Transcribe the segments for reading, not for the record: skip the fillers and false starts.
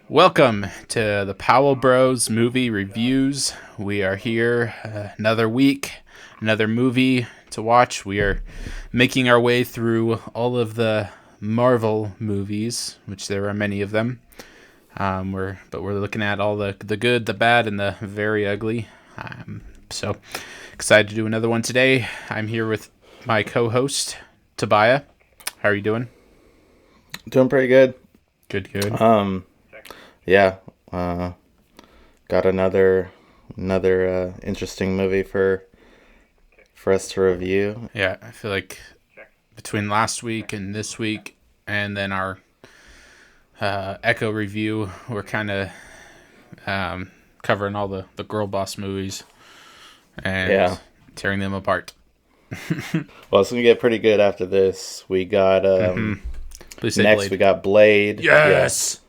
Welcome to the Powell Bros movie reviews. We are here another week, another movie to watch. We are making our way through all of the Marvel movies, which there are many of them. We're looking at all the good, the bad, and the very ugly. So excited to do another one today. I'm here with my co-host Tobiah. How are you doing? Doing pretty good. Good. Yeah. Got another interesting movie for us to review. Yeah, I feel like between last week and this week, and then our Echo review, we're kind of covering all the girl boss movies and tearing them apart. Well, it's gonna get pretty good after this. We got Please say next Blade. we got Blade. Yes,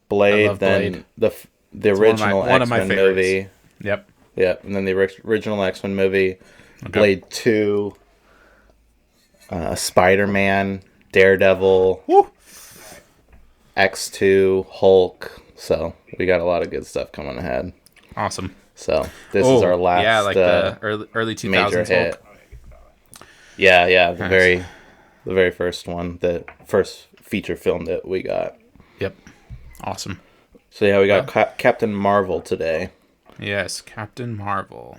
Blade. I love Then Blade. the original X-Men movie. Yep. And then the original X-Men movie. Okay. Blade 2. Spider-Man, Daredevil. Woo! X2, Hulk. So we got a lot of good stuff coming ahead. Awesome. So this is our last the early 2000s major hit. Hulk. Yeah, the Nice. very first one, the first feature film that we got. Yep. Awesome. So yeah, we got Captain Marvel today. Yes, Captain Marvel.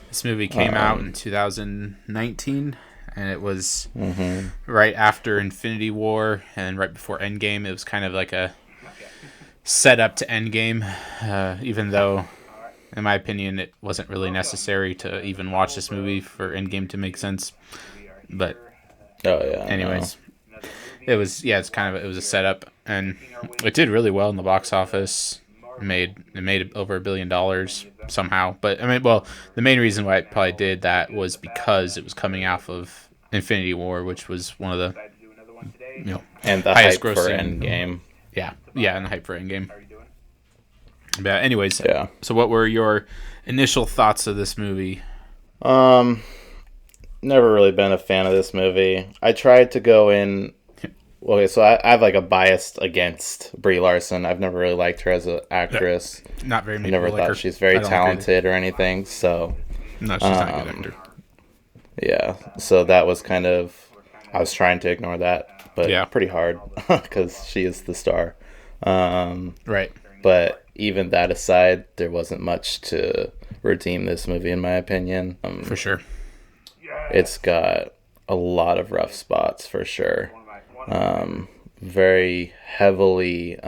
This movie came out in 2019, and it was right after Infinity War and right before Endgame. It was kind of like a setup to Endgame, even though, in my opinion, it wasn't really necessary to even watch this movie for Endgame to make sense. But anyways, it was it was a setup, and it did really well in the box office. It made over $1 billion somehow. But I mean, well, the main reason why it probably did that was because it was coming off of Infinity War, which was one of the and the highest hype grossing for Endgame. Yeah, and the hype for Endgame. But anyways, Yeah. So what were your initial thoughts of this movie? Never really been a fan of this movie. I tried to go in. Okay, so I have like a bias against Brie Larson. I've never really liked her as an actress. Not very many I never people like thought her. she's very I don't like her talented or anything. So either. No, she's not a good actor. yeah, so that was kind of, I was trying to ignore that, but pretty hard because she is the star. Right. But even that aside, there wasn't much to redeem this movie, in my opinion. For sure. It's got a lot of rough spots, for sure. Very heavily,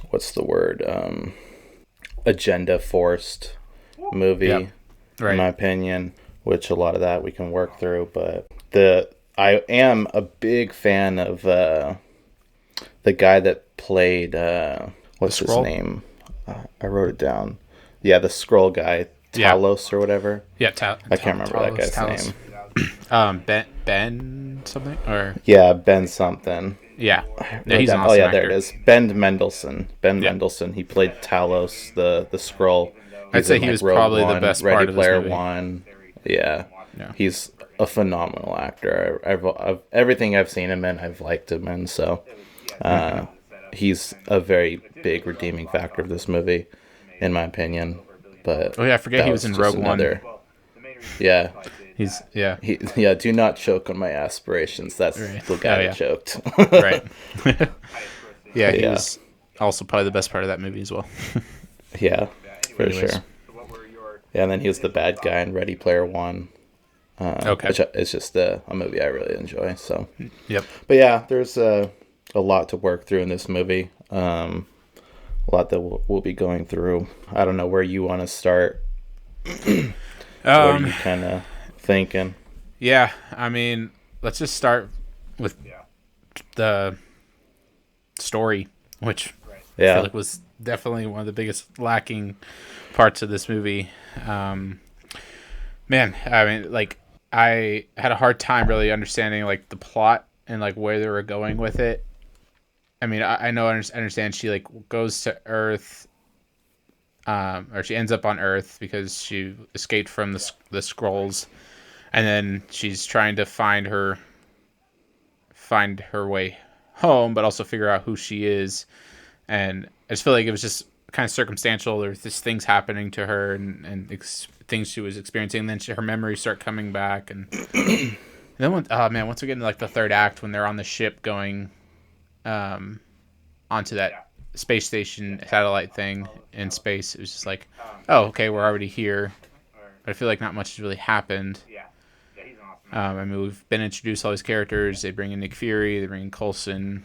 what's the word? Agenda forced movie, Right. in my opinion, which a lot of that we can work through. But I am a big fan of the guy that played, what's his name? I wrote it down. Yeah, the Skrull guy, Talos or whatever. Yeah, I can't remember that guy's name. Ben something or Ben something. yeah, he's an awesome actor. There it is. Ben Mendelsohn. Mendelsohn. He played Talos, the Skrull. I'd say he was Rogue probably One, the best Ready part of this Player movie. One. Yeah, he's a phenomenal actor. I've everything I've seen him in, I've liked him in. So, he's a very big redeeming factor of this movie, in my opinion. But I forget he was in Rogue One. Yeah. Do not choke on my aspirations. That's the guy that choked. Right. He was also probably the best part of that movie as well. Yeah, for sure. Yeah, and then he was the bad guy in Ready Player One. Which is just a movie I really enjoy. So. Yep. But yeah, there's a lot to work through in this movie. A lot that we'll be going through. I don't know where you want to start. What are you kind of thinking? Yeah, I mean, let's just start with the story, which I feel like was definitely one of the biggest lacking parts of this movie. Man, I mean, like, I had a hard time really understanding like the plot and like where they were going with it. I mean, I know I understand she like goes to Earth, or she ends up on Earth because she escaped from the Skrulls, and then she's trying to find her way home, but also figure out who she is. And I just feel like it was just kind of circumstantial. There's just things happening to her and things she was experiencing. And then her memories start coming back. And then, once we get into like the third act, when they're on the ship going onto that space station satellite thing in space, it was just like, oh, okay, we're already here. But I feel like not much has really happened. We've been introduced to all these characters. They bring in Nick Fury. They bring in Coulson.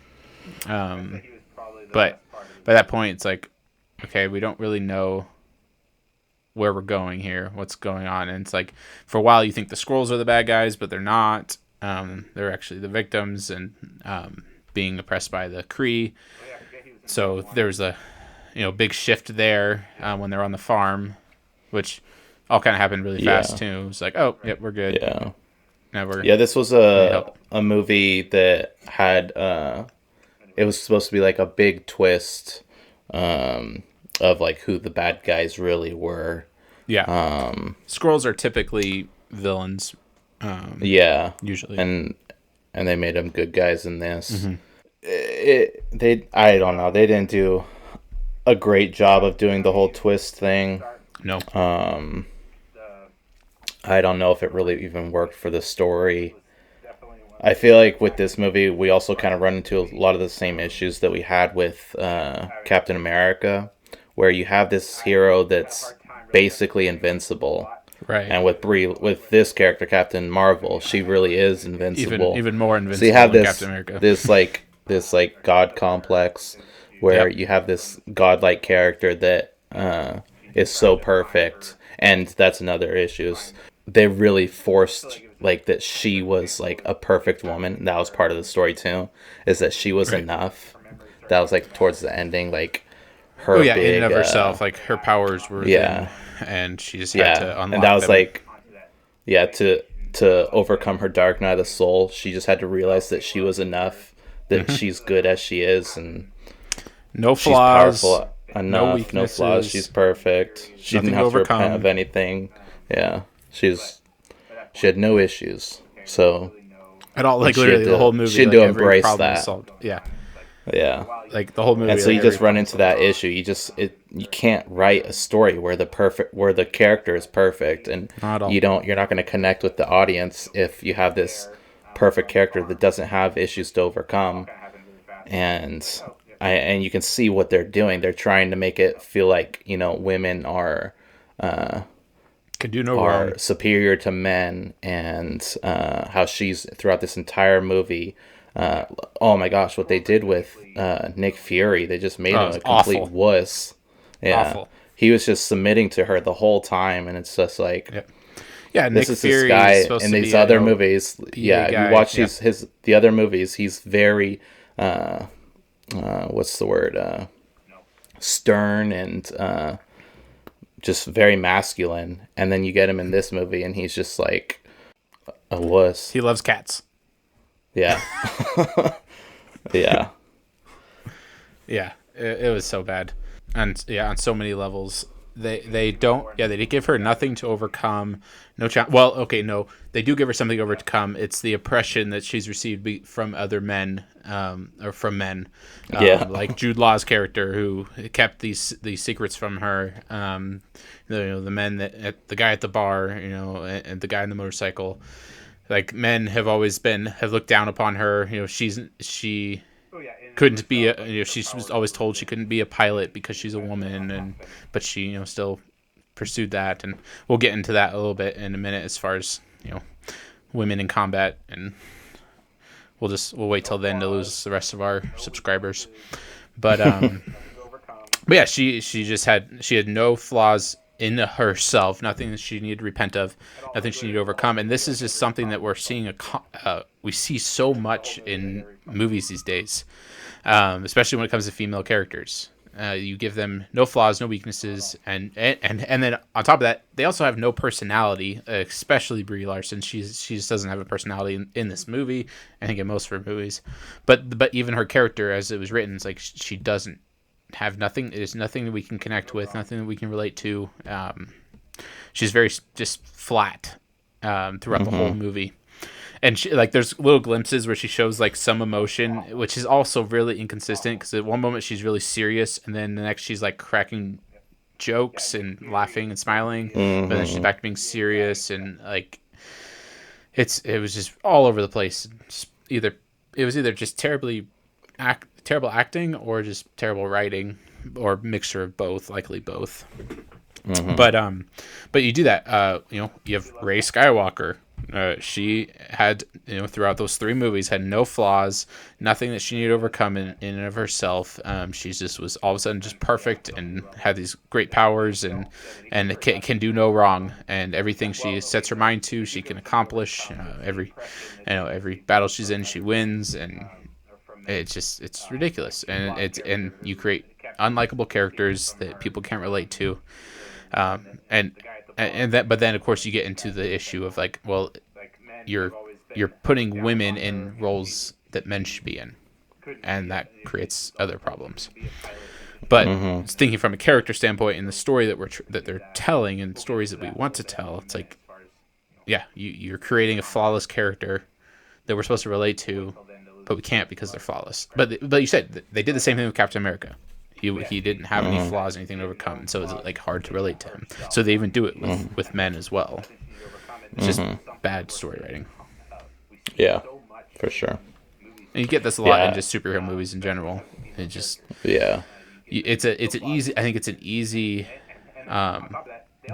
But by that point, it's like, okay, we don't really know where we're going here, what's going on. And it's like, for a while, you think the Skrulls are the bad guys, but they're not. They're actually the victims and being oppressed by the Kree. So there's a big shift there when they're on the farm, which all kind of happened really fast too. It's like, oh, yep, we're good. Yeah. Never. Yeah, this was a movie that had it was supposed to be like a big twist of like who the bad guys really were. Yeah. Skrulls are typically villains. Usually. And they made them good guys in this. I don't know. They didn't do a great job of doing the whole twist thing. No. I don't know if it really even worked for the story. I feel like with this movie, we also kind of run into a lot of the same issues that we had with Captain America, where you have this hero that's basically invincible. Right. And with this character, Captain Marvel, she really is invincible. Even more invincible so you have than Captain America. this God complex where you have this godlike character that is so perfect. And that's another issue. They really forced like that she was like a perfect woman. That was part of the story too, is that she was enough. That was like towards the ending, like her big, in and of herself, like her powers were within, and she just had to unlock and that was them. like to overcome her dark night of the soul, she just had to realize that she was enough, that she's good as she is, and no flaws, she's powerful enough, no flaws, she's perfect. She didn't have to repent of anything. Yeah, she had no issues. So at all, like literally the whole movie, she had to embrace that. Yeah, like the whole movie. And so you just run into that issue. You can't write a story where the character is perfect, and you're not going to connect with the audience if you have this perfect character that doesn't have issues to overcome. And you can see what they're doing. They're trying to make it feel like women are could do no wrong, superior to men, and how she's throughout this entire movie. Oh my gosh, what they did with Nick Fury, they just made him a complete wuss. Yeah, awful. He was just submitting to her the whole time, and it's just like, Nick this Fury is this guy is in these other movies. Yeah, guy. You watch the other movies, he's very what's the word? Stern and just very masculine, and then you get him in this movie, and he's just like a wuss. He loves cats. Yeah. Yeah. Yeah. It was so bad. And on so many levels. They give her nothing to overcome. No challenge. Well, okay, no. They do give her something to overcome. It's the oppression that she's received from other men, or from men. Like Jude Law's character, who kept these secrets from her. The men the guy at the bar, and the guy on the motorcycle. Like, men have looked down upon her. She couldn't be she was always told she couldn't be a pilot because she's a woman, but she still pursued that, and we'll get into that a little bit in a minute as far as women in combat, and we'll wait till then to lose the rest of our subscribers. But yeah, she had no flaws in herself, nothing that she needed to repent of, nothing she needed to overcome. And this is just something that we're seeing we see so much in movies these days, especially when it comes to female characters. You give them no flaws, no weaknesses, and then on top of that, they also have no personality, especially Brie Larson. She just doesn't have a personality in this movie. I think in most of her movies, but even her character as it was written, it's like she doesn't have nothing. There's nothing that we can connect with, nothing that we can relate to. She's very just flat throughout the whole movie. And she, like, there's little glimpses where she shows like some emotion, which is also really inconsistent because at one moment she's really serious, and then the next she's like cracking jokes and laughing and smiling, but then she's back to being serious, and like it was just all over the place. It was either just terrible acting or just terrible writing or mixture of both, likely both. But you do that. You have Rey Skywalker. She had, throughout those 3 movies, had no flaws, nothing that she needed to overcome in and of herself. She just was all of a sudden just perfect and had these great powers and can do no wrong. And everything she sets her mind to, she can accomplish. Every battle she's in, she wins, and it's ridiculous. And you create unlikable characters that people can't relate to. But then of course you get into the issue of like, well, you're putting women in roles that men should be in, and that creates other problems. But thinking from a character standpoint in the story that they're telling and stories that we want to tell, it's like, yeah, you're creating a flawless character that we're supposed to relate to, but we can't because they're flawless. But you said they did the same thing with Captain America. He didn't have any flaws, anything to overcome, so it's like hard to relate to him. So they even do it with men as well. It's just bad story writing. Yeah, for sure. And you get this a lot in just superhero movies in general. It just it's an easy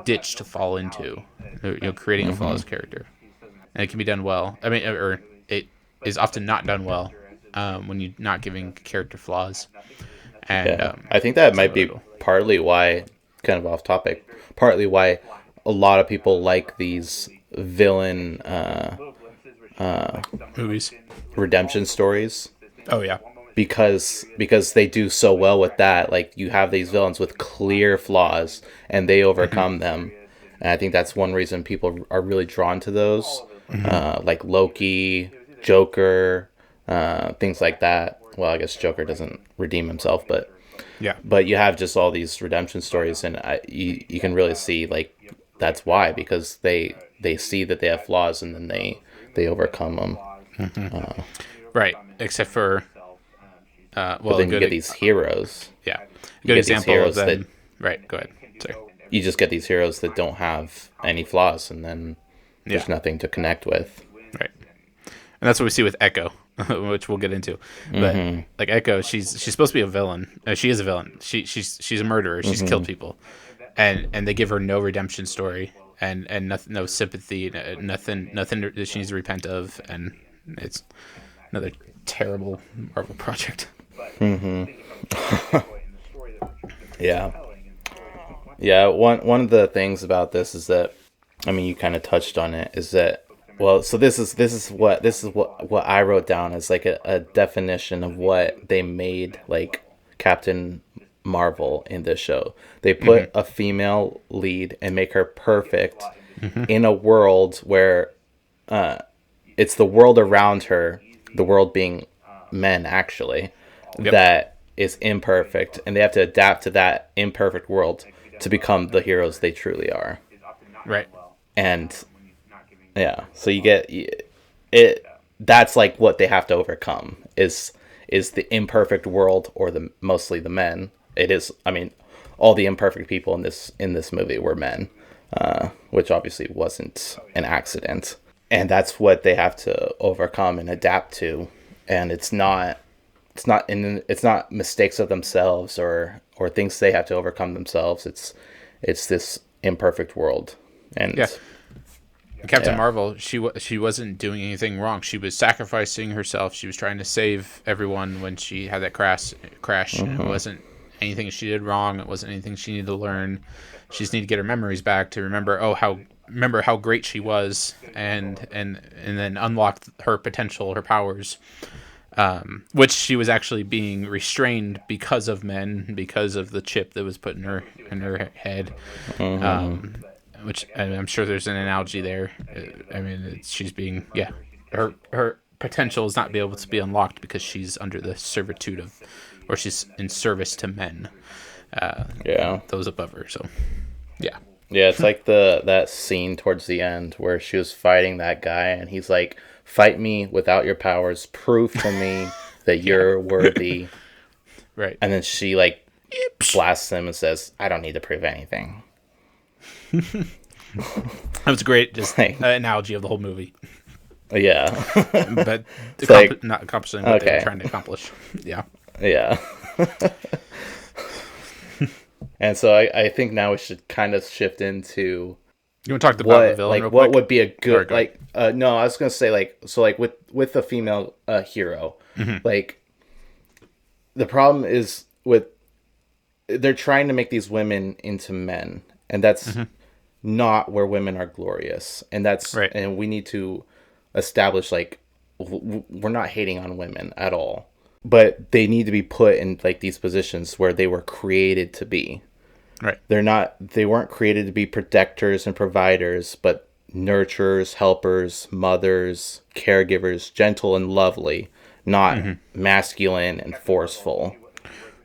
ditch to fall into. Creating a flawless character, and it can be done well. I mean, or it is often not done well when you're not giving character flaws. And I think that might be partly why, kind of off topic, partly why a lot of people like these villain movies, redemption stories. Oh yeah, because they do so well with that. Like, you have these villains with clear flaws and they overcome them, and I think that's one reason people are really drawn to those. Like Loki, Joker, things like that. Well, I guess Joker doesn't redeem himself, but you have just all these redemption stories, and you can really see, like, that's why, because they see that they have flaws, and then they overcome them. Right, except for but then you get these heroes. Yeah, a good example of them. Right, go ahead. Sorry. You just get these heroes that don't have any flaws, and then there's nothing to connect with. Right, and that's what we see with Echo. Which we'll get into, but like Echo, she's supposed to be a villain. She is a villain. She's a murderer. She's killed people, and they give her no redemption story and nothing, no sympathy, nothing that she needs to repent of, and it's another terrible Marvel project. Yeah. One of the things about this is that, I mean, you kind of touched on it, is that, well, so this is what I wrote down as like a definition of what they made like Captain Marvel in this show. They put a female lead and make her perfect in a world where it's the world around her, the world being men actually, that is imperfect, and they have to adapt to that imperfect world to become the heroes they truly are. Right. And yeah, so you get it. That's like what they have to overcome is the imperfect world, or mostly the men. It is. I mean, all the imperfect people in this movie were men, which obviously wasn't an accident. And that's what they have to overcome and adapt to. And it's not mistakes of themselves or things they have to overcome themselves. It's this imperfect world. And Captain Marvel, she wasn't doing anything wrong. She was sacrificing herself. She was trying to save everyone when she had that crash. It wasn't anything she did wrong. It wasn't anything she needed to learn. She just needed to get her memories back to remember how great she was, and then unlock her potential, her powers, which she was actually being restrained because of men, because of the chip that was put in her head. Which I'm sure there's an analogy there. I mean, she's being, her potential is not be able to be unlocked because she's under the servitude of, or she's in service to men. Those above her. So, yeah. Yeah, it's like that scene towards the end where she was fighting that guy, and he's like fight me without your powers. Prove to me that you're worthy. Right. And then she like blasts him and says, "I don't need to prove anything." That was a great just analogy of the whole movie. Yeah. But not accomplishing what they were trying to accomplish. Yeah. Yeah. And so I think now we should kind of shift into you want to talk about the villain real what quick? would be a good no, I was gonna say with the female hero, like the problem is with they're trying to make these women into men, and that's not where women are glorious, and that's right. And we need to establish like we're not hating on women at all, but they need to be put in like these positions where they were created to be. Right. They weren't created to be protectors and providers, but nurturers, helpers, mothers, caregivers, gentle and lovely, not masculine and forceful.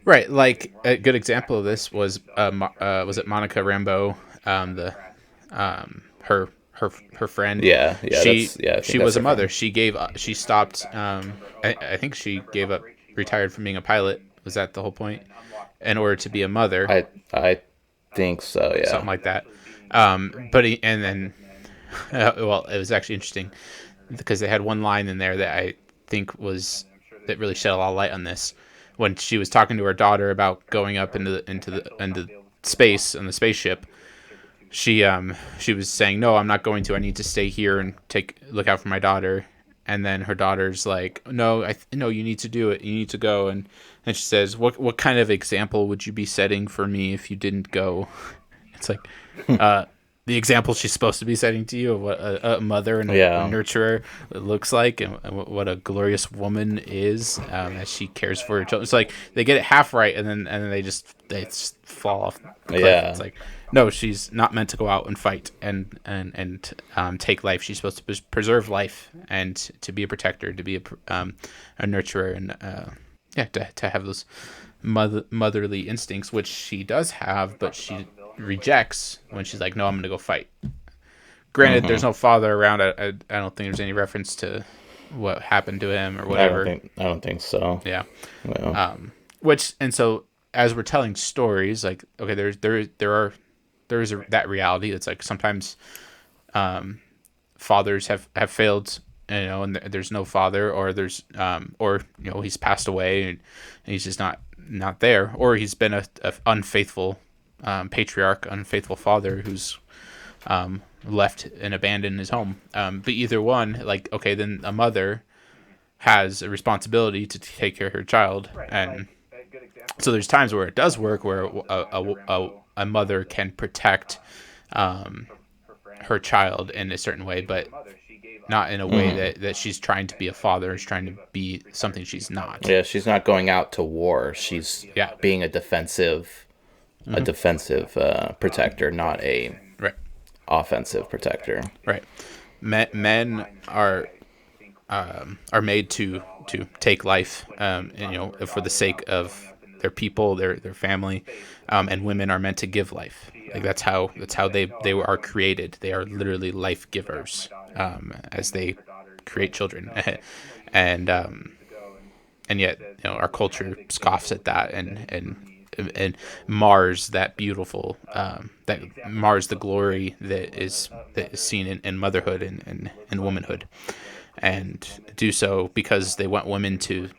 Right. Like a good example of this was it Monica Rambeau, her friend. Yeah. She was a mother. Friend. She stopped. I think she gave up, retired from being a pilot. Was that the whole point? In order to be a mother. I think so, yeah. Something like that. It was actually interesting because they had one line in there that I think that really shed a lot of light on this. When she was talking to her daughter about going up into space on the spaceship, she was saying, "No, I'm not going to. I need to stay here and look out for my daughter." And then her daughter's like, "No, no, you need to do it. You need to go." And she says, "What kind of example would you be setting for me if you didn't go?" It's like the example she's supposed to be setting to you of what a mother and a nurturer looks like, and what a glorious woman is as she cares for her children. It's like they get it half right, and then they just fall off the cliff. Yeah. It's like, no, she's not meant to go out and fight and take life. She's supposed to preserve life and to be a protector, to be a nurturer, and to have those motherly instincts, which she does have, but she rejects when she's like, "No, I'm going to go fight." Granted, there's no father around. I don't think there's any reference to what happened to him or whatever. I don't think so. Yeah. Well. And so as we're telling stories, like, okay, there is that reality. It's like sometimes fathers have failed, and there's no father, or there's or he's passed away and he's just not there, or he's been a unfaithful patriarch, unfaithful father who's left and abandoned his home. But either one, like, okay, then a mother has a responsibility to take care of her child, and so there's times where it does work, where a mother can protect her child in a certain way, but not in a way that she's trying to be a father. She's trying to be something she's not. Yeah, she's not going out to war. She's being a defensive protector, not a offensive protector. Right. Men are made to take life, for the sake of their people, their family, and women are meant to give life. Like that's how they are created. They are literally life givers, as they create children, and yet our culture scoffs at that and mars that beautiful that mars the glory that is seen in motherhood and womanhood, and do so because they want women to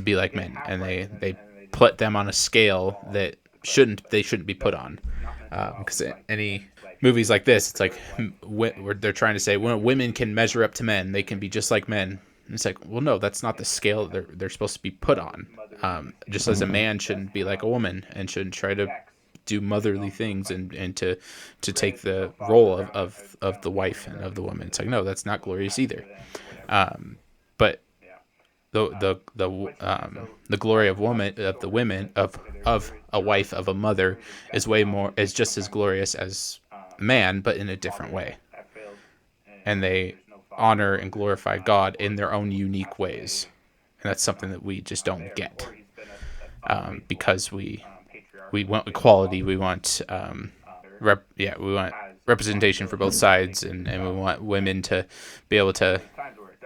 be like men, and they put them on a scale that they shouldn't be put on, because any movies like this, it's like where they're trying to say, well, women can measure up to men, they can be just like men. And it's like, well, no, that's not the scale they're supposed to be put on. Just as a man shouldn't be like a woman and shouldn't try to do motherly things and to take the role of the wife and of the woman. It's like, no, that's not glorious either. But the glory of the women of a wife, of a mother, is just as glorious as man, but in a different way. And they honor and glorify God in their own unique ways. And that's something that we just don't get, because we want equality. We want we want representation for both sides, and we want women to be able to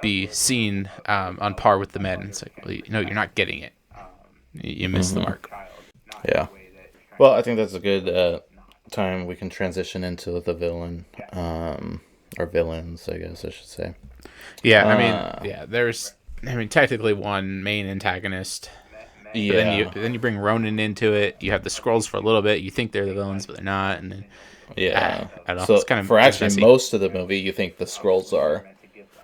be seen on par with the men. It's like, well, you're not getting it. You missed the mark. Yeah. Well, I think that's a good time we can transition into the villain, or villains, I guess I should say. Yeah, there's technically one main antagonist. Yeah. But then you bring Ronan into it. You have the Skrulls for a little bit. You think they're the villains, but they're not. And then yeah. I don't know. So it's kind of for actually messy. most of the movie, you think the Skrulls are,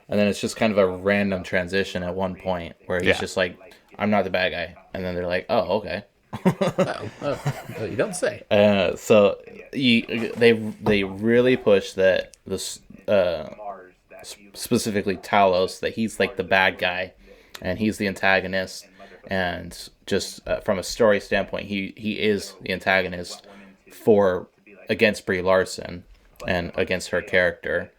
and then it's just kind of a random transition at one point where he's just like, "I'm not the bad guy," and then they're like, "Oh, okay." You don't say. So they really push that this specifically Talos, that he's like the bad guy and he's the antagonist, and just from a story standpoint, he is the antagonist against Brie Larson and against her character,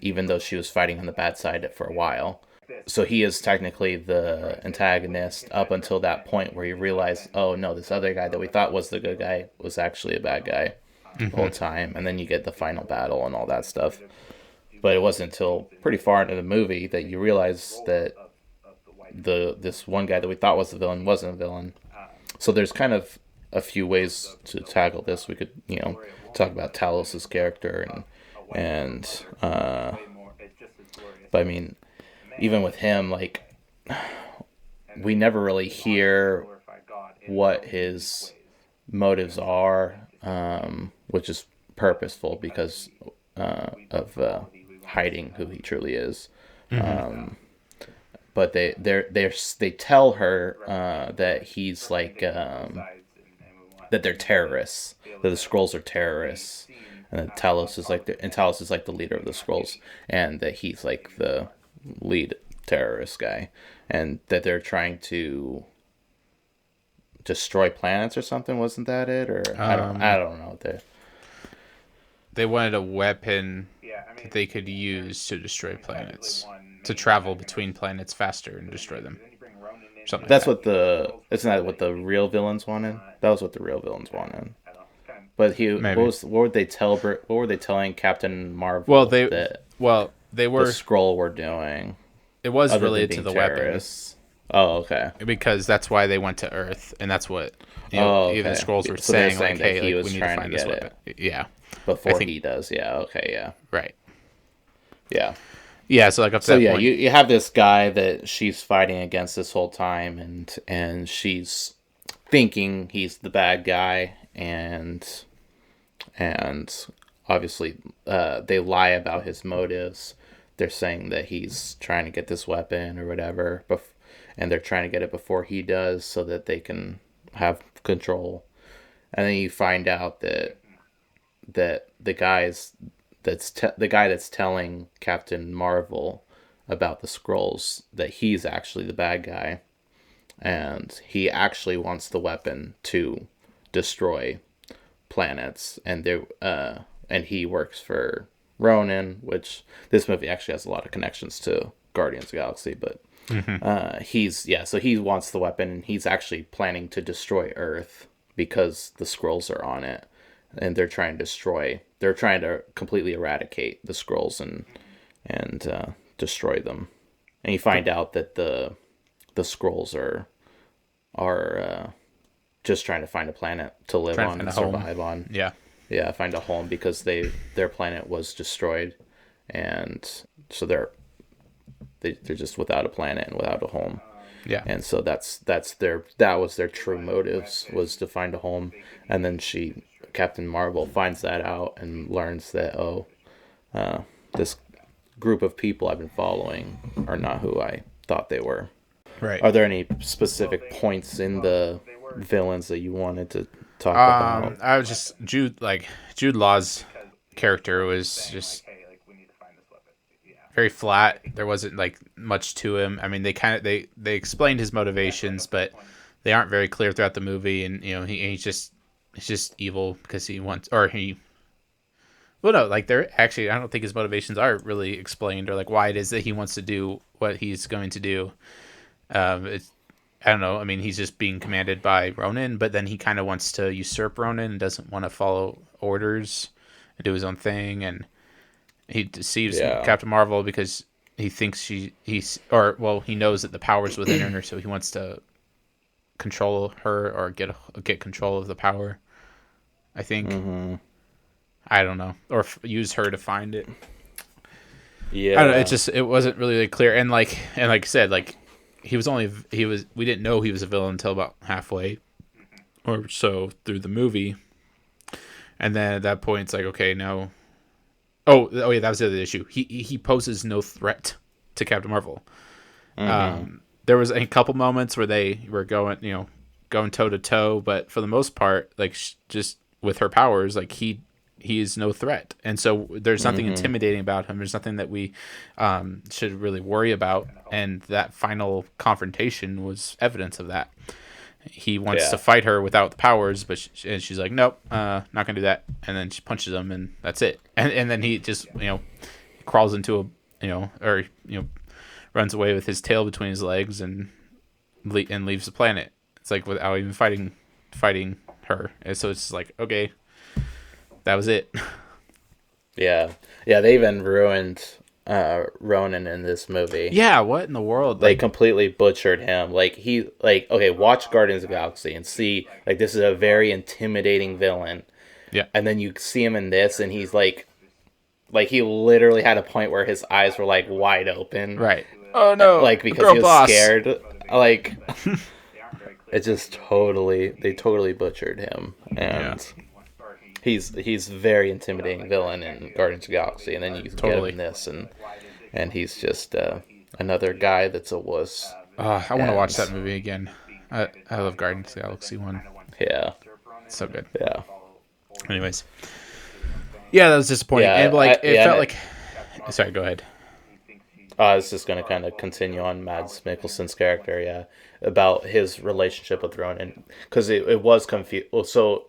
even though she was fighting on the bad side for a while. So he is technically the antagonist up until that point where you realize, oh no, this other guy that we thought was the good guy was actually a bad guy the whole time. And then you get the final battle and all that stuff. But it wasn't until pretty far into the movie that you realize that this one guy that we thought was the villain wasn't a villain. So there's kind of a few ways to tackle this. We could, talk about Talos' character but I mean, even with him, like, we never really hear what his motives are, which is purposeful because of hiding who he truly is. But they tell her that he's like that they're terrorists, that the Skrulls are terrorists, and that Talos is like the leader of the Skrulls, and that he's like the lead terrorist guy, and that they're trying to destroy planets or something. Wasn't that it? Or I don't know. They wanted a weapon that they could use to destroy planets, to travel between planets faster and destroy them. Isn't that what the real villains wanted? That was what the real villains wanted. But what were they telling Captain Marvel? Well, they were the Skrull were doing. It was related to the terrorists. Oh, okay. Because that's why they went to Earth, and that's what even the Skrulls were saying, like, hey, like, we need to find this weapon. Yeah. Before he does, yeah, okay, yeah. Right. Yeah. Yeah, so like up to that point. You have this guy that she's fighting against this whole time, and she's thinking he's the bad guy, and obviously they lie about his motives. They're saying that he's trying to get this weapon or whatever, and they're trying to get it before he does so that they can have control. And then you find out that the guy that's telling Captain Marvel about the Skrulls, that he's actually the bad guy, and he actually wants the weapon to destroy planets, and he works for Ronan, which this movie actually has a lot of connections to Guardians of the Galaxy, but so he wants the weapon, and he's actually planning to destroy Earth because the Skrulls are on it, and they're trying to completely eradicate the Skrulls and destroy them. And you find out that the Skrulls are just trying to find a planet to live on and survive on. Yeah, find a home, because their planet was destroyed, and so they're just without a planet and without a home. Yeah. And so that was their true motives, was to find a home. And then Captain Marvel finds that out and learns that, this group of people I've been following are not who I thought they were. Right. Are there any specific points in the villains that you wanted to talk about? I was just Jude Law's character was just very flat. There wasn't like much to him. I mean, they explained his motivations, but they aren't very clear throughout the movie. And he's just evil because he wants, or he. Well, no, like I don't think his motivations are really explained, or like why it is that he wants to do what he's going to do. I don't know. I mean, he's just being commanded by Ronan, but then he kind of wants to usurp Ronan and doesn't want to follow orders and do his own thing. And he deceives Captain Marvel because he thinks he knows that the power's within her, so he wants to control her or get control of the power. I think. Mm-hmm. I don't know, or use her to find it. Yeah, I don't know. It wasn't really clear, and like I said, like we didn't know he was a villain until about halfway or so through the movie, and then at that point it's like, okay, no. Oh yeah, that was the other issue. He poses no threat to Captain Marvel. Mm-hmm. There was a couple moments where they were going toe to toe, but for the most part, like just with her powers, like he is no threat, and so there's nothing intimidating about him. There's nothing that we should really worry about, and that final confrontation was evidence of that. He wants to fight her without the powers, but she's like, nope, not gonna do that, and then she punches him, and that's it. And then he just crawls into runs away with his tail between his legs and leaves the planet. It's like without even fighting her, and so it's like, okay. That was it. Yeah. They even ruined Ronan in this movie. Yeah, what in the world? They completely butchered him. Okay, watch Guardians of the Galaxy and see, like, this is a very intimidating villain. Yeah. And then you see him in this, and he's like he literally had a point where his eyes were like wide open. Right. Oh no. Like, because he was scared. Like, it just they totally butchered him. And he's very intimidating villain in Guardians of the Galaxy, and then you get him in this, and he's just another guy that's a wuss. I want to watch that movie again. I love Guardians of the Galaxy 1. Yeah. It's so good. Yeah. Anyways. Yeah, that was disappointing. Yeah, and it felt like... Sorry, go ahead. I was just going to kind of continue on Mads Mikkelsen's character, about his relationship with Ronan, because it was confused. Well, so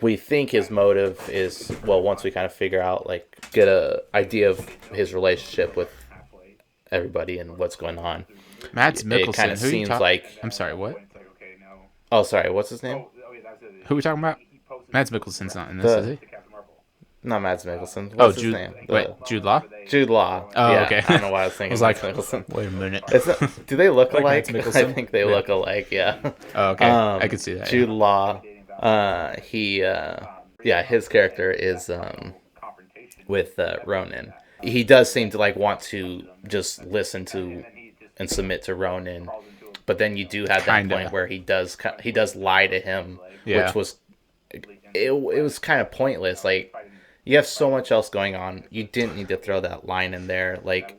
we think his motive is, well, once we kind of figure out, like, get a idea of his relationship with everybody and what's going on. Mads Mikkelsen. It kind of seems like... I'm sorry, what? Oh, sorry, what's his name? Who are we talking about? Mads Mikkelsen's not in this, is he? Not Mads Mikkelsen. What's his name? Jude Law? Jude Law. Oh, yeah, okay. I don't know why I was thinking Mads Mikkelsen. Wait a minute. Do they look alike? Mads I think they look alike, yeah. Oh, okay. I could see that. Jude Law. His character is with Ronan. He does seem to want to just listen to and submit to Ronan, but then you do have that point where he does lie to him, which was it was kind of pointless. Like, you have so much else going on, you didn't need to throw that line in there. Like,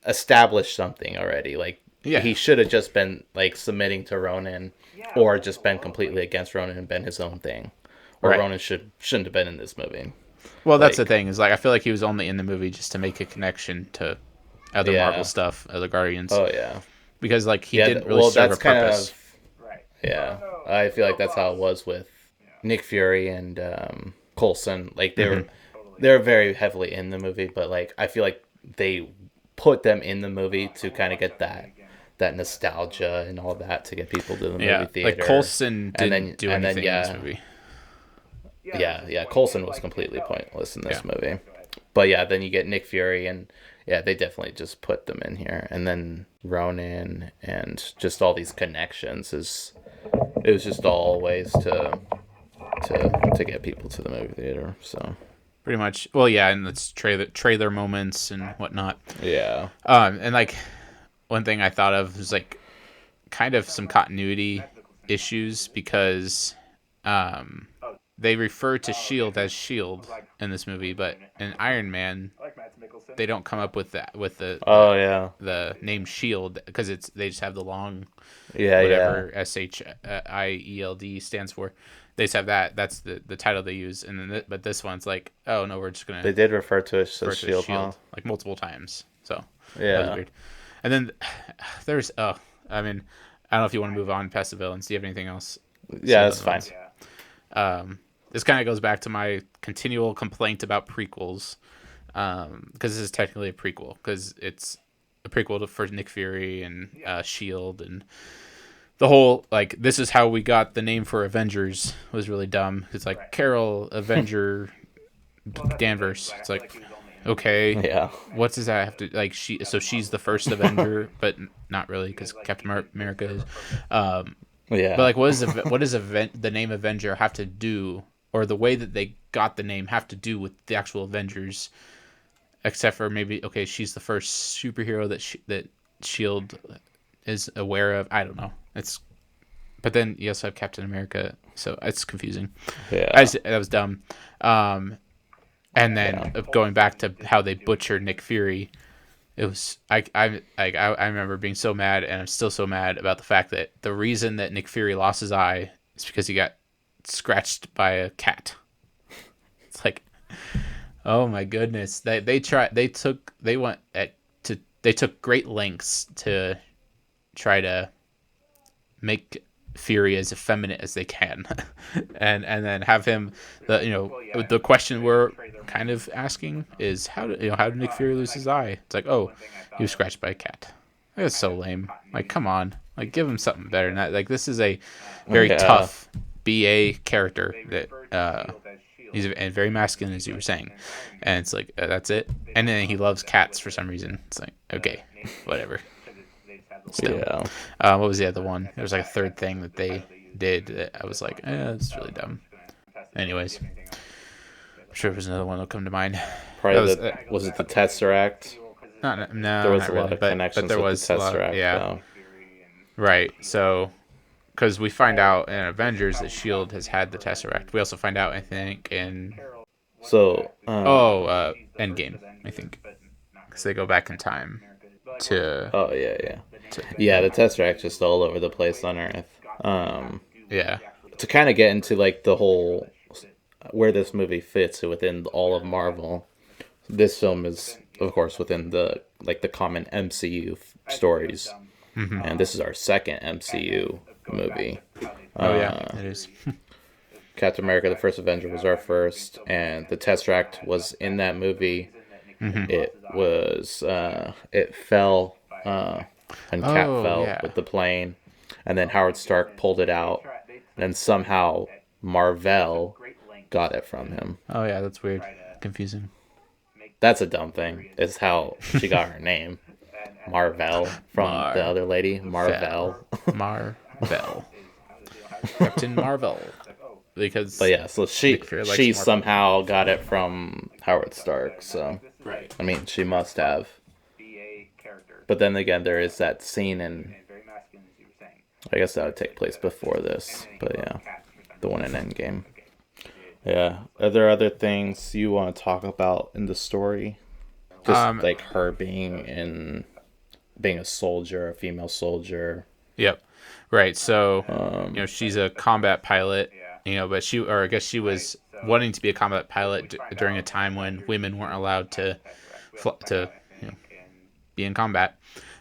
establish something already. Like, he should have just been submitting to Ronan, or just been completely against Ronan and been his own thing. Or Ronan shouldn't have been in this movie. Well, that's the thing, is I feel like he was only in the movie just to make a connection to other Marvel stuff, other Guardians. Oh yeah, because he didn't really serve a purpose. I feel like that's how it was with Nick Fury and Coulson. Like, they're very heavily in the movie, but I feel like they put them in the movie to kind of get that nostalgia and all that, to get people to the movie theater. Like, Coulson didn't do anything in this movie. Yeah, Coulson was completely pointless in this movie. But then you get Nick Fury, and they definitely just put them in here. And then Ronan and just all these connections it was just all ways to get people to the movie theater. So pretty much. Well, and it's trailer moments and whatnot. Yeah. And one thing I thought of was kind of some continuity issues, because they refer to S.H.I.E.L.D. as S.H.I.E.L.D. in this movie, but in Iron Man, they don't come up with the name S.H.I.E.L.D. because they just have the long whatever S.H.I.E.L.D. stands for. They just have that. That's the title they use, and then but this one's oh no, we're just gonna. They did refer to it as S.H.I.E.L.D. Huh? Multiple times. So that was weird. And then there's I don't know if you want to move on past the villains. Do you have anything else? Yeah, that's fine. This kind of goes back to my continual complaint about prequels, because this is technically a prequel, because it's a prequel for Nick Fury and S.H.I.E.L.D. and the whole this is how we got the name for Avengers was really dumb. It's Carol Avenger Danvers. It's okay, Yeah. what does that have to like? She's the first Avenger, but not really because Captain America is. But Yeah. like, what does the name Avenger have to do, or the way that they got the name have to do with the actual Avengers? Except for maybe, okay, she's the first superhero that Shield is aware of. I don't know. But then you also have Captain America, so it's confusing. Yeah. That was dumb. And then going back to how they butchered Nick Fury, it was I remember being so mad, and I'm still so mad about the fact that the reason that Nick Fury lost his eye is because he got scratched by a cat. It's like, oh my goodness, they took great lengths to try to make Fury as effeminate as they can, and then have him. The question we're kind of asking is how did Nick Fury lose his eye? It's like, oh, he was scratched by a cat. That's so lame. Like, come on, like, give him something better than that. Like, this is a very tough BA character that he's very masculine, as you were saying, and it's like, that's it. And then he loves cats for some reason. It's like, okay, whatever. Still. Yeah. What was the other one? There was like a third thing that they did that I was like, it's really dumb. Anyways, I'm sure there's another one that'll come to mind. Probably was it the Tesseract? No, there was a lot of connections but there with was the Tesseract. Yeah. Right. So, because we find out in Avengers that Shield has had the Tesseract. We also find out, I think, in Endgame, I think, because they go back in time to. Oh yeah. Yeah, the Tesseract just all over the place on Earth. Yeah. To kind of get into like the whole where this movie fits within all of Marvel, this film is of course within the common MCU stories, and this is our second MCU movie. Oh yeah, it is. Captain America: The First Avenger was our first, and the Tesseract was in that movie. It was it fell. And Cap fell with the plane, and then Howard Stark pulled it out, and somehow Marvel got it from him. Oh yeah, that's weird, confusing. That's a dumb thing. It's how she got her name, Marvel, from the other lady, Marvel. Captain Marvel. Because. But yeah, so she somehow got it from Howard Stark. So right. I mean, she must have. But then again, there is that scene in. I guess that would take place before this, but yeah, the one in Endgame. Yeah, are there other things you want to talk about in the story? Just like her being a soldier, a female soldier. Yep, right. So she's a combat pilot. But I guess she was wanting to be a combat pilot during a time when women weren't allowed to be in combat.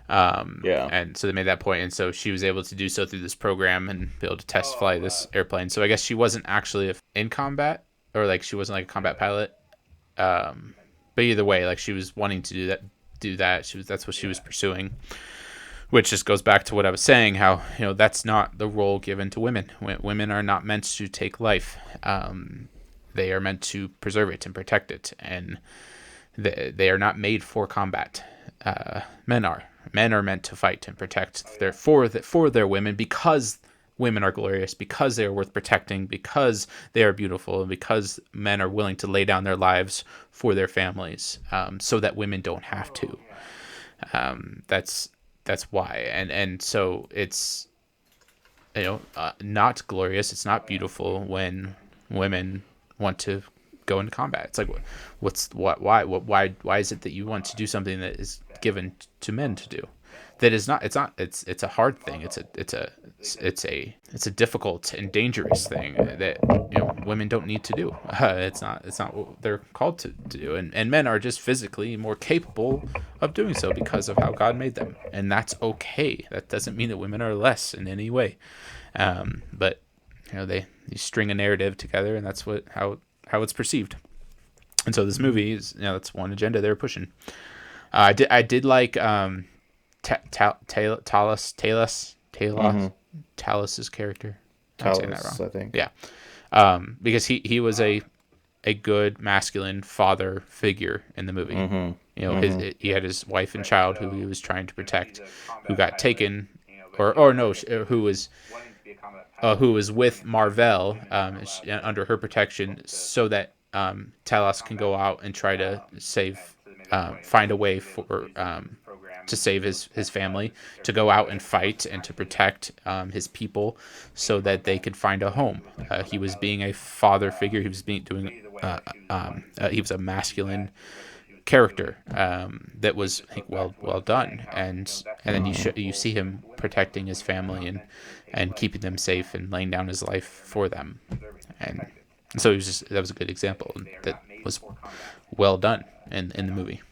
And so they made that point, and so she was able to do so through this program and be able to test fly this airplane. So I guess she wasn't actually in combat, or like she wasn't like a combat pilot. But either way, like she was wanting to do that. That's what she was pursuing, which just goes back to what I was saying, how that's not the role given to women. Women are not meant to take life. They are meant to preserve it and protect it, and they are not made for combat. Men are meant to fight and protect for their women, because women are glorious, because they are worth protecting, because they are beautiful, and because men are willing to lay down their lives for their families, so that women don't have to. That's why, and so it's not glorious. It's not beautiful when women want to go into combat. It's like, why is it that you want to do something that is given to men to do? It's a hard thing. It's a difficult and dangerous thing that women don't need to do. It's not what they're called to do, and men are just physically more capable of doing so because of how God made them, and that's okay. That doesn't mean that women are less in any way, but they string a narrative together, and that's how it's perceived. And so this movie is that's one agenda they're pushing. I did like Talos' character. Talos, I think. Yeah, because he was a a good masculine father figure in the movie. He had his wife and child who he was trying to protect, who got taken, who was with Marvel under her protection, so that Talos can go out and try to find a way to save his family, to go out and fight and to protect his people, so that they could find a home. He was being a father figure. He was he was a masculine character that was, I think, well done. And then you see him protecting his family and keeping them safe and laying down his life for them. And so that was a good example that was well done in the movie.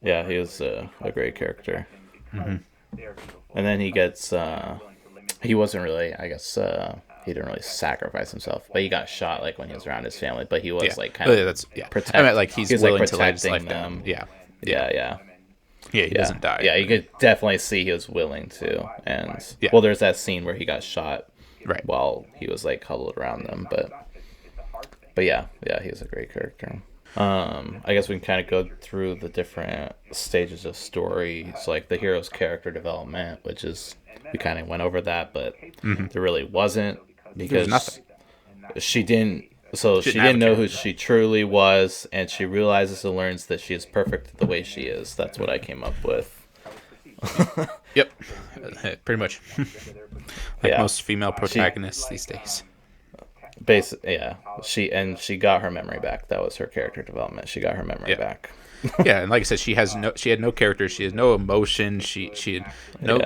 Yeah, he was a great character. And then he gets he wasn't really, I guess, he didn't really sacrifice himself, but he got shot like when he was around his family. But he was like kind of I meant like he's willing to lay his life down. Yeah, he doesn't die. Yeah, you could definitely see he was willing to. And well, there's that scene where he got shot while he was like huddled around them. But yeah, he was a great character. I guess we can kind of go through the different stages of story. So like the hero's character development, which is, we kind of went over that, but there really wasn't, because she didn't know who she truly was, and she realizes and learns that she is perfect the way she is. That's what I came up with. Yep, pretty much. Most female protagonists these days. She got her memory back. That was her character development. She got her memory back. And like I said, she had no character. She had no emotion. She had no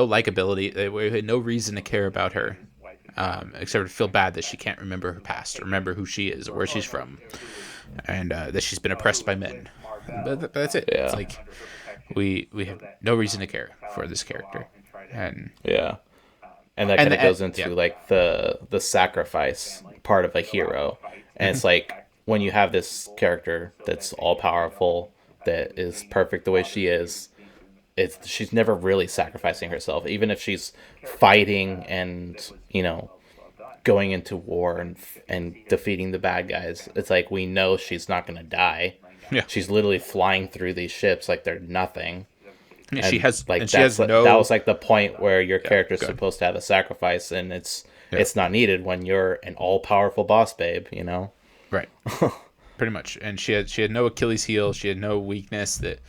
likability. We had no reason to care about her, except to feel bad that she can't remember her past, or remember who she is, or where she's from, and that she's been oppressed by men. But that's it. It's like we have no reason to care for this character, and and that kind of goes into like the sacrifice part of a hero, and it's like, when you have this character that's all powerful, that is perfect the way she is, she's never really sacrificing herself, even if she's fighting and going into war and defeating the bad guys. It's like, we know she's not going to die. She's literally flying through these ships like they're nothing. That was like the point where your character's supposed to have a sacrifice, and it's not needed when you're an all-powerful boss babe, Right. Pretty much. And she had no Achilles heel. She had no weakness that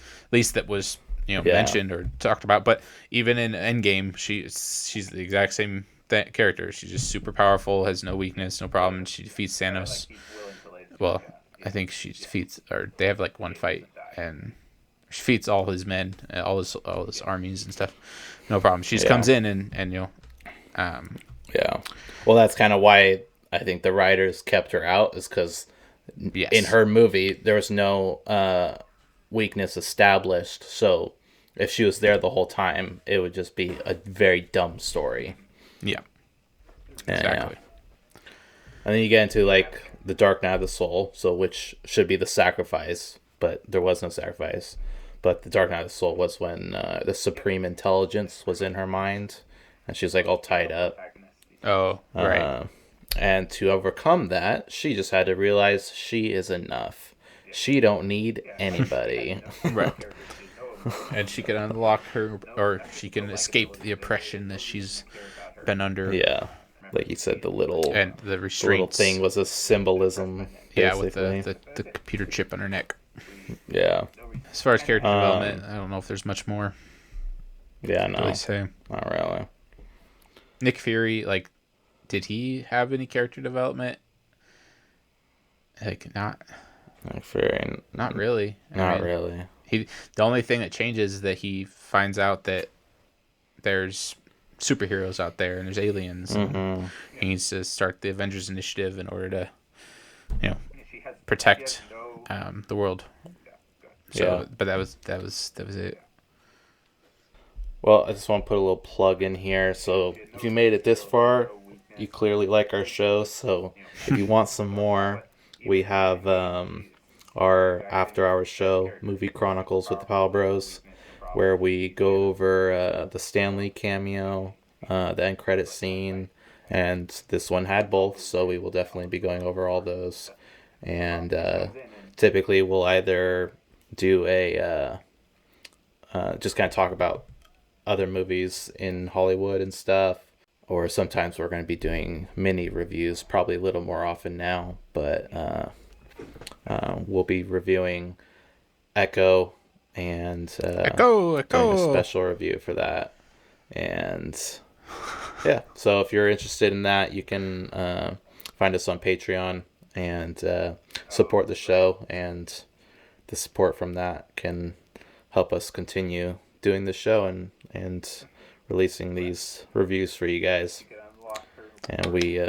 was mentioned or talked about. But even in Endgame, she's the exact same character. She's just super powerful, has no weakness, no problem. She defeats Thanos. Well, I think she defeats, or they have like one fight, and she defeats all his men, all his armies and stuff. No problem. She just comes in and Well, that's kind of why I think the writers kept her out, is because in her movie there was no weakness established. So if she was there the whole time, it would just be a very dumb story. Yeah, exactly. And then you get into like the Dark Night of the Soul, so which should be the sacrifice, but there was no sacrifice. But the Dark Night of the Soul was when the Supreme Intelligence was in her mind, and she was like all tied up. Oh, right. And to overcome that, she just had to realize she is enough. She don't need anybody. Right. And she can unlock or she can escape the oppression that she's been under. Yeah. Like you said, the little restraints. Little thing was a symbolism. Basically. Yeah, with the computer chip on her neck. Yeah. As far as character development, I don't know if there's much more. Yeah, no. Really say. Not really. Nick Fury, like, did he have any character development? Like, not. Nick Fury. Not really. Not really. The only thing that changes is that he finds out that there's superheroes out there and there's aliens. And he needs to start the Avengers initiative in order to, protect the world. So, but that was it. Well, I just want to put a little plug in here. So if you made it this far, you clearly like our show. So if you want some more, we have our after-hours show, Movie Chronicles with the Powell Bros, where we go over the Stan Lee cameo, the end credit scene, and this one had both, so we will definitely be going over all those. And typically we'll either do a just kind of talk about other movies in Hollywood and stuff, or sometimes we're going to be doing mini reviews, probably a little more often now, but we'll be reviewing Echo and doing a special review for that. And yeah, so if you're interested in that, you can find us on Patreon and support the show, and the support from that can help us continue doing the show and releasing these reviews for you guys. And we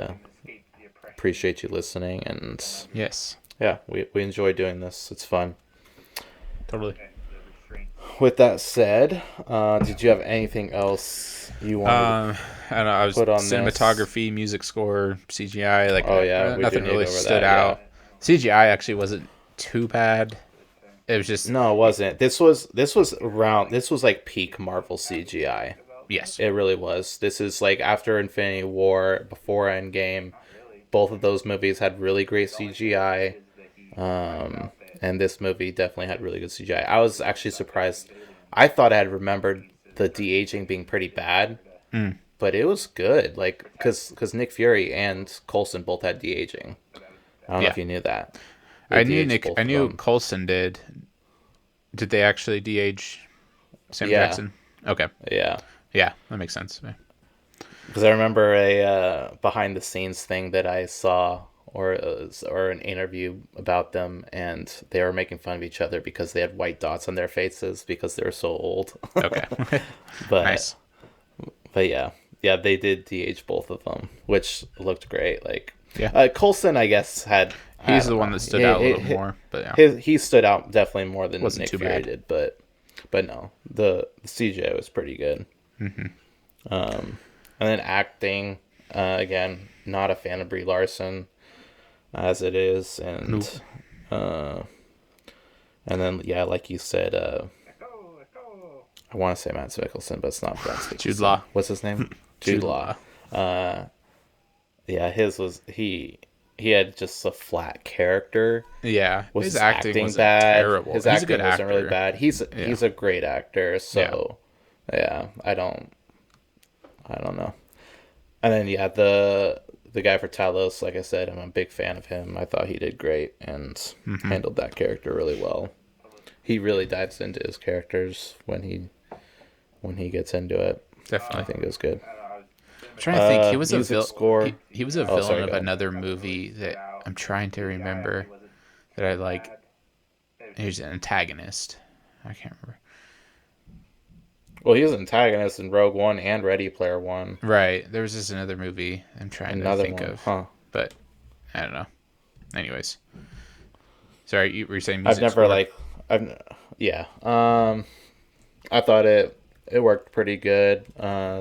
appreciate you listening, and yes, yeah, we enjoy doing this. It's fun. Totally. With that said, did you have anything else you wanted I don't know, I was put on cinematography, this? Music score, CGI, like nothing really stood out. Yeah. CGI actually wasn't too bad. It was just No, it wasn't. This was like peak Marvel CGI. yes. It really was. This is like after Infinity War, before Endgame. Both of those movies had really great CGI. And this movie definitely had really good CGI. I was actually surprised. I thought I had remembered the de-aging being pretty bad, but it was good. Like, because Nick Fury and Coulson both had de-aging. I don't know if you knew that. I knew Coulson did. Did they actually de-age Sam Jackson? Okay. Yeah. Yeah, that makes sense. Because I remember a behind the scenes thing that I saw, or an interview about them, and they were making fun of each other because they had white dots on their faces because they were so old. Okay. But nice. But yeah, they did de-age both of them, which looked great. Like, yeah, Coulson, I guess, he's the one that stood out a little more. But yeah, he stood out definitely more than Wasn't Nick too Fury bad. did. But no, the CGI was pretty good. And then acting, again, not a fan of Brie Larson, as it is, and and then like you said, I want to say Mads Mikkelsen, but it's not Mads Mikkelsen. Jude Law. What's his name? Jude Law. Yeah, his was he had just a flat character. Yeah, his acting was bad. Terrible. His acting wasn't really bad. He's a great actor. So yeah, I don't know. And then the guy for Talos, like I said, I'm a big fan of him. I thought he did great and handled that character really well. He really dives into his characters when he gets into it. Definitely, I think it was good. I'm trying to think. He was score. He was a villain of another movie that I'm trying to remember that I like. He was an antagonist. I can't remember. Well, he was an antagonist in Rogue One and Ready Player One. Right. There was just another movie I'm trying to think of. Huh. But I don't know. Anyways. Sorry, you were saying music score? I thought it worked pretty good.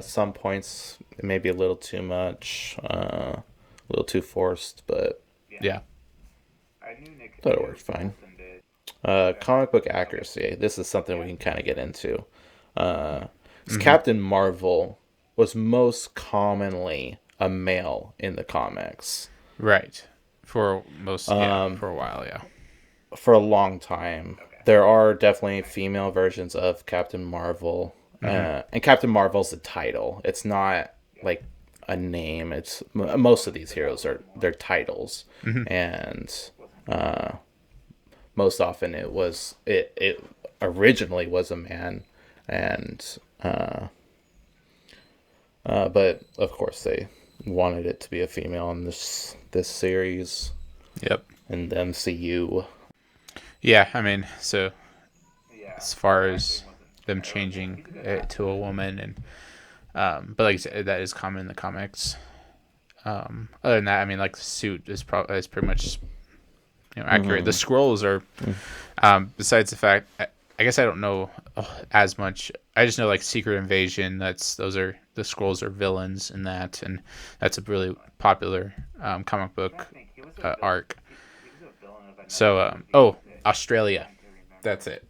Some points maybe a little too much, a little too forced, but yeah. I thought it worked fine. Comic book accuracy. This is something we can kind of get into. Captain Marvel was most commonly a male in the comics. Right. For a while, yeah. For a long time. There are definitely female versions of Captain Marvel. And Captain Marvel's a title. It's not like a name. It's most of these heroes are their titles. And most often it originally was a man. And but of course they wanted it to be a female in this series. Yep. In the MCU. Yeah, I mean, so as far as them changing it to a woman, and but like I said, that is common in the comics. Other than that, I mean, like the suit is pretty much accurate. The scrolls are besides the fact. I guess I don't know as much. I just know like Secret Invasion. The scrolls are villains in that, and that's a really popular comic book arc. So Australia, that's it.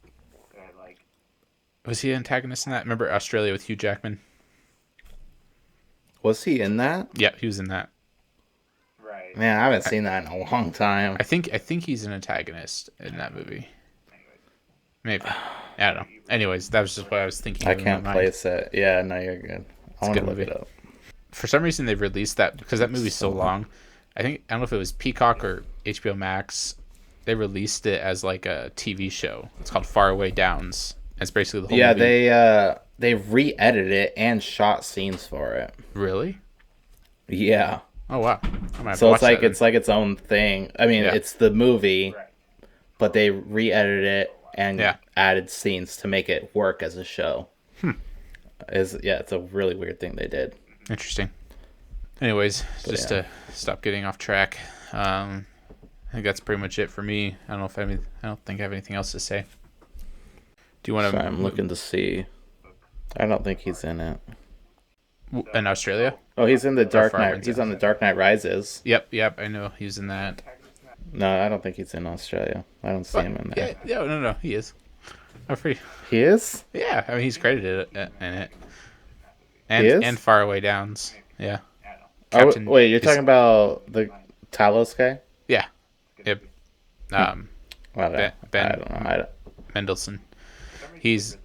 Was he an antagonist in that? Remember Australia with Hugh Jackman? Was he in that? Yeah, he was in that. Man, I haven't seen that in a long time. I think he's an antagonist in that movie. Maybe. I don't know. Anyways, that was just what I was thinking. I can't place it. Yeah, no, you're good. I want to look it up. For some reason, they released that because that movie's so long. I don't know if it was Peacock or HBO Max. They released it as like a TV show. It's called Faraway Downs. It's basically the whole movie. Yeah, they re-edited it and shot scenes for it. Really? Yeah. Oh wow. So it's like its own thing. I mean, it's the movie, but they re-edited it and added scenes to make it work as a show. It's a really weird thing they did. Interesting. Anyways, to stop getting off track, I think that's pretty much it for me. I don't think I have anything else to say. Do you want to? I'm looking to see. I don't think he's in it. In Australia? Oh, he's in the Dark Knight. He's on the Dark Knight Rises. Yep. I know he's in that. No, I don't think he's in Australia. I don't see him in there. Yeah, no, he is. I'm free. He is? Yeah, I mean he's credited in it. And Faraway Downs. Yeah. Wait, you're talking about the Talos guy? Yeah. Yep. Ben I don't know. Mendelsohn. He's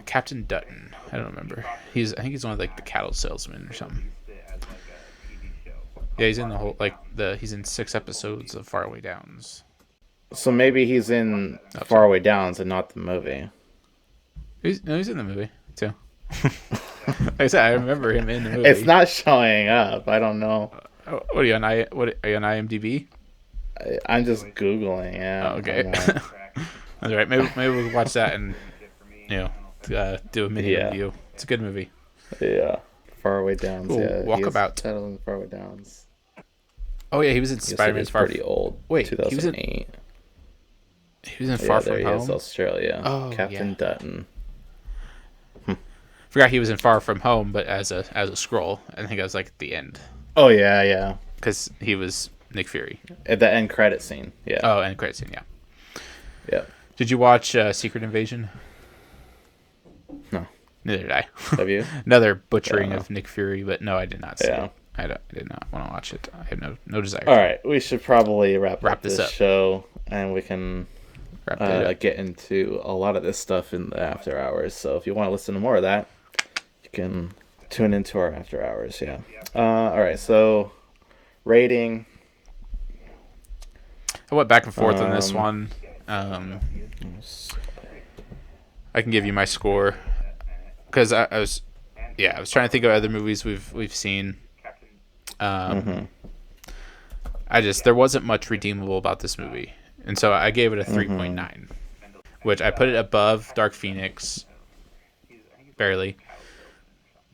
Captain Dutton. I don't remember. I think he's one of like the cattle salesmen or something. Yeah, he's in the whole he's in 6 episodes of Faraway Downs. So maybe he's in Faraway Downs and not the movie. He's in the movie too. Like I said, I remember him in the movie. It's not showing up. I don't know. What are you on? Are you on IMDb? I'm just Googling. Yeah. Oh, okay. That's right. Maybe we'll watch that and do a mini review. It's a good movie. Yeah. Faraway Downs. Ooh, yeah. Walkabout. Titled in Faraway Downs. Oh yeah, he was in Spider-Man's Far. Pretty old. Wait, 2008. He was in Far From Home. Is Australia. Oh, Captain Dutton. Forgot he was in Far From Home, but as a Skrull. I think that was like at the end. Oh yeah. Because he was Nick Fury. At the end credit scene. Yeah. Oh, end credit scene. Yeah. Yeah. Did you watch Secret Invasion? No. Neither did I. Have you? Another butchering of Nick Fury, but no, I did not see it. I did not want to watch it. I have no desire. All right, we should probably wrap up this up. show, and we can get into a lot of this stuff in the after hours. So if you want to listen to more of that, you can tune into our after hours. Yeah. All right. So rating. I went back and forth on this one. I can give you my score because I was trying to think of other movies we've seen. There wasn't much redeemable about this movie, and so I gave it a 3.9, which I put it above Dark Phoenix, barely.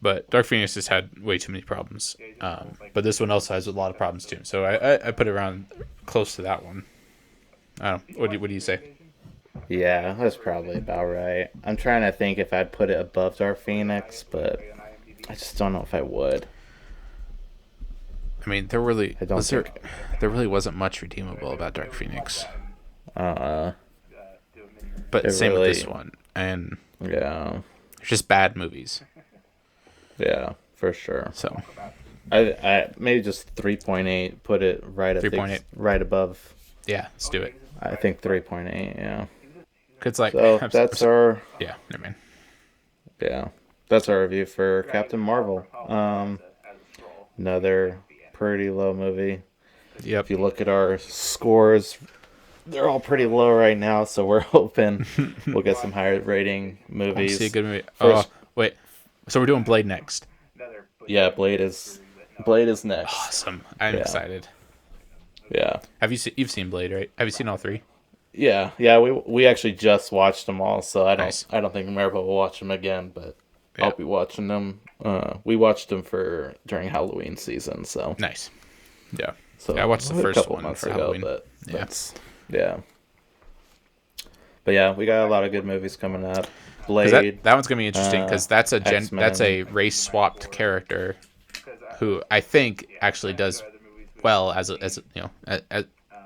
But Dark Phoenix just had way too many problems. But this one also has a lot of problems too. So I put it around close to that one. I don't know. What do you say? Yeah, that's probably about right. I'm trying to think if I'd put it above Dark Phoenix, but I just don't know if I would. I mean, there really wasn't much redeemable about Dark Phoenix. But same with this one, and they're just bad movies. Yeah, for sure. So, I maybe just 3.8. Put it right at 3.8, right above. Yeah, let's do it. I think 3.8. Yeah. It's like that's our. Yeah, I mean. Yeah, that's our review for Captain Marvel. Another pretty low movie. Yep. If you look at our scores, they're all pretty low right now, so we're hoping we'll get some higher rating movies. See a good movie. Wait. So we're doing Blade next. Yeah, Blade is next. Awesome. I'm excited. Yeah. You've seen Blade, right? Have you seen all 3? Yeah. We actually just watched them all, so I don't think America will watch them again, but I'll be watching them. We watched them during Halloween season, so nice. Yeah. So I watched the first one for Halloween. But But yeah, we got a lot of good movies coming up. Blade. That one's gonna be interesting because that's a race swapped character who I think actually does well as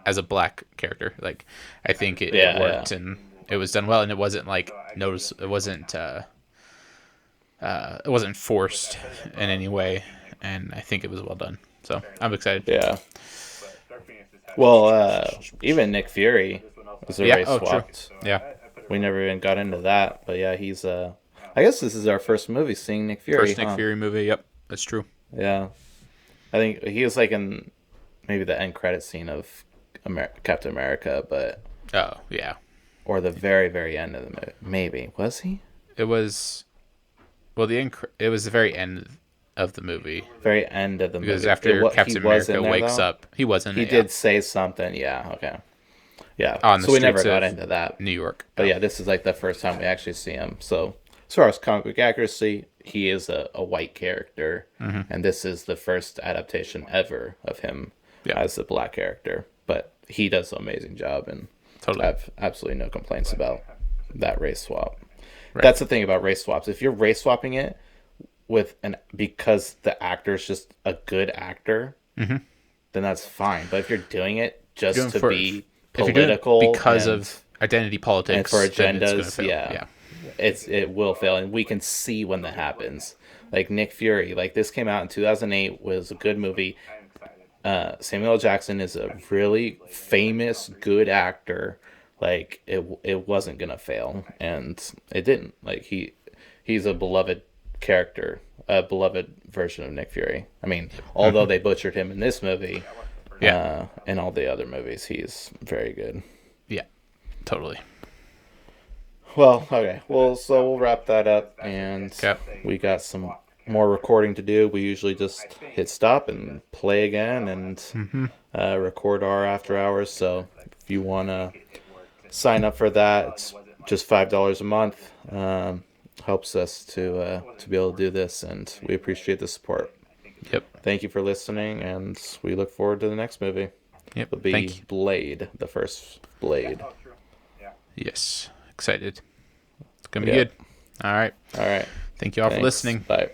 a black character. Like I think it worked and it was done well, and it wasn't like it wasn't it wasn't forced in any way, and I think it was well done. So I'm excited. Yeah. Well, even Nick Fury was a race swapped. True. Yeah. We never even got into that, but yeah, he's I guess this is our first movie seeing Nick Fury. First Nick Fury movie. Yep, that's true. Yeah, I think he was like in maybe the end credit scene of Captain America, but oh yeah, or the very very end of the movie. Maybe was he? It was. Well, it was the very end of the movie. Very end of the movie. Because after Captain America wakes up, he wasn't. He did say something. Yeah. Okay. Yeah. On the so we never streets got of into that. New York. But yeah, this is like the first time we actually see him. So as far as comic book accuracy, he is a white character, and this is the first adaptation ever of him as a black character. But he does an amazing job, and I have absolutely no complaints about that race swap. Right. That's the thing about race swaps. If you're race swapping it because the actor is just a good actor, then that's fine. But if you're doing it just to be political because of identity politics and for agendas, it will fail, and we can see when that happens. Like Nick Fury, like this came out in 2008, was a good movie. Samuel L. Jackson is a really famous, good actor. Like it wasn't gonna fail, and it didn't. Like he's a beloved character, a beloved version of Nick Fury. I mean, although they butchered him in this movie, and all the other movies, he's very good. Yeah, totally. Well, okay. Well, so we'll wrap that up, and we got some more recording to do. We usually just hit stop and play again and record our after hours. So if you want to sign up for that, it's just $5 a month. Helps us to be able to do this, and we appreciate the support. Yep. Thank you for listening, and we look forward to the next movie. Yep. It'll be Blade, the first Blade. Yes. Excited. It's going to be good. All right. All right. Thank you all for listening. Bye.